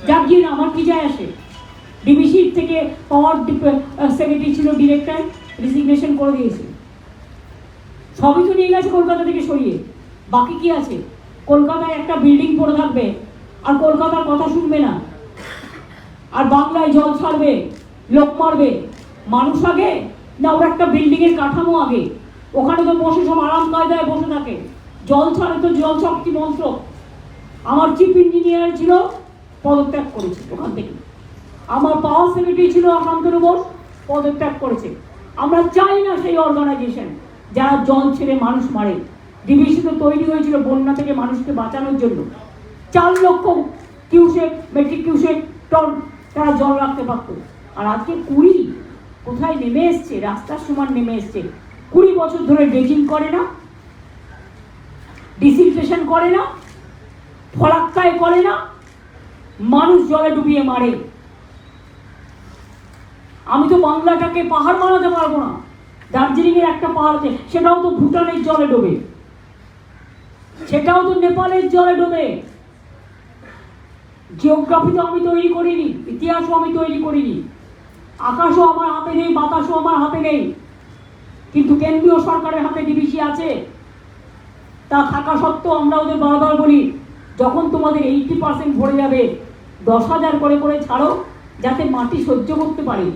যাক গিয়ে আমার কি যায় আসে। ডিবিসির থেকে পাওয়ার সেক্রেটারি ছিল ডিরেক্টর, রিজিগনেশন করে দিয়েছে। সবই তো নিয়ে গেছে কলকাতা থেকে সরিয়ে। বাকি কি আছে? কলকাতায় একটা বিল্ডিং পড়ে থাকবে আর কলকাতার কথা শুনবে না, আর বাংলায় জল ছাড়বে, লোক মারবে। মানুষ আগে না ওর একটা বিল্ডিং এর কাঠামো আগে? ওখানে তো বসে সব আরাম কায়দায় বসে থাকে। জল ছাড়ে তো জল শক্তি মন্ত্র। আমার চিফ ইঞ্জিনিয়ার ছিল, পদত্যাগ করেছে ওখান থেকে। আমার পাওয়ার সেক্রেটারি ছিল শান্তনু বোস, পদত্যাগ করেছে। আমরা চাই না সেই অর্গানাইজেশন যারা জল ছেড়ে মানুষ মারে। ডিবিসি তো তৈরি হয়েছিল বন্যা থেকে মানুষকে বাঁচানোর জন্য। 4 লক্ষ কিউসেক, মেট্রিক কিউসেক টন তারা জল রাখতে পারত। আর আজকে 20 কোথায় নেমে এসছে? রাস্তার সমান নেমে এসছে। 20 বছর ধরে ড্রেজিং করে না, ডিসিলটেশন করে না, ফলাক্কায় করে না, মানুষ জলে ডুবিয়ে মারে। আমি তো বাংলাটাকে পাহাড় বানাতে পারবো না। দার্জিলিং এর একটা পাহাড় আছে, সেটাও তো ভুটানের জলে ডোবে, সেটাও তো নেপালের জলে ডোবে। জিওগ্রাফি তো আমি তৈরি করিনি, ইতিহাসও আমি তৈরি করিনি। আকাশও আমার হাতে নেই, বাতাসও আমার হাতে নেই, কিন্তু কেন্দ্রীয় সরকারের হাতে ডিবিসি আছে। তা থাকা সত্ত্বেও আমরা ওদের বারবার বলি, যখন তোমাদের 80% ভরে যাবে 10,000 করে করে ছাড়ো, যাতে মাটি সহ্য করতে পারে।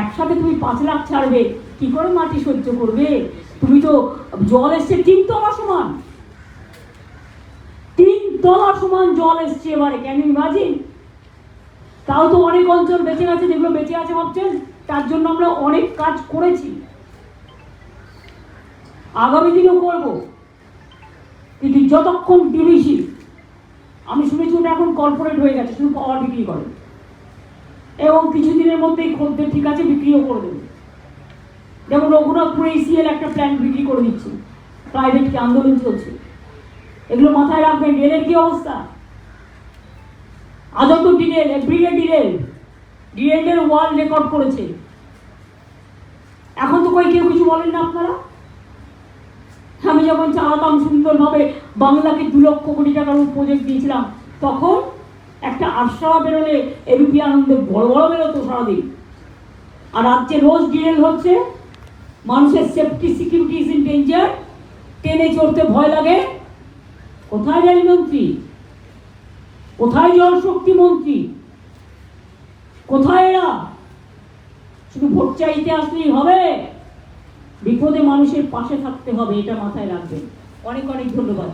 একসাথে তুমি 5 লাখ ছাড়বে, কি করে মাটি সহ্য করবে? তুমি তো জল এসছে 3 তলা সমান, 3 তলা সমান জল এসছে এবারে। Can you imagine? তাও তো অনেক অঞ্চল বেঁচে গেছে, যেগুলো বেঁচে আছে ভাবছেন, তার জন্য আমরা অনেক কাজ করেছি, আগামী দিনেও করবো। কিন্তু যতক্ষণ ডিবিসি, আমি শুনেছি ওটা এখন কর্পোরেট হয়ে গেছে, শুধু পাওয়ার বিক্রি করে, এবং কিছুদিনের মধ্যেই খদ্দের ঠিক আছে বিক্রিও করে দেবে। যেমন রঘুনাথপুরে ইসিএল একটা প্ল্যান্ট বিক্রি করে দিচ্ছে, প্রাইভেট কি আন্দোলন চলছে। এগুলো মাথায় রাখবেন। রেলের কি অবস্থা? আজও তো ডিরেল, এভরিডে ডিরেল, ডিরেলের ওয়ার্ল্ড রেকর্ড করেছে। এখন তো কেউ কিছু বলেন না আপনারা। আমি যখন চালাতাম সুন্দরভাবে, বাংলাকে 2 লক্ষ কোটি টাকার প্রজেক্ট দিয়েছিলাম, তখন একটা আশড়া বেরোলে এবিপি আনন্দে বড় বড় বেরোতো সারাদিন। আর রাজ্যে রোজ ডিরেল হচ্ছে, মানুষের safety security is in danger, ট্রেনে চড়তে ভয় লাগে। কোথায় রেল মন্ত্রী? কোথায় জলশক্তি মন্ত্রী? কোথায় এরা? শুধু ভোট চাইতে আসলেই হবে? বিপদে মানুষের পাশে থাকতে হবে, এটা মাথায় রাখবেন। অনেক অনেক ধন্যবাদ।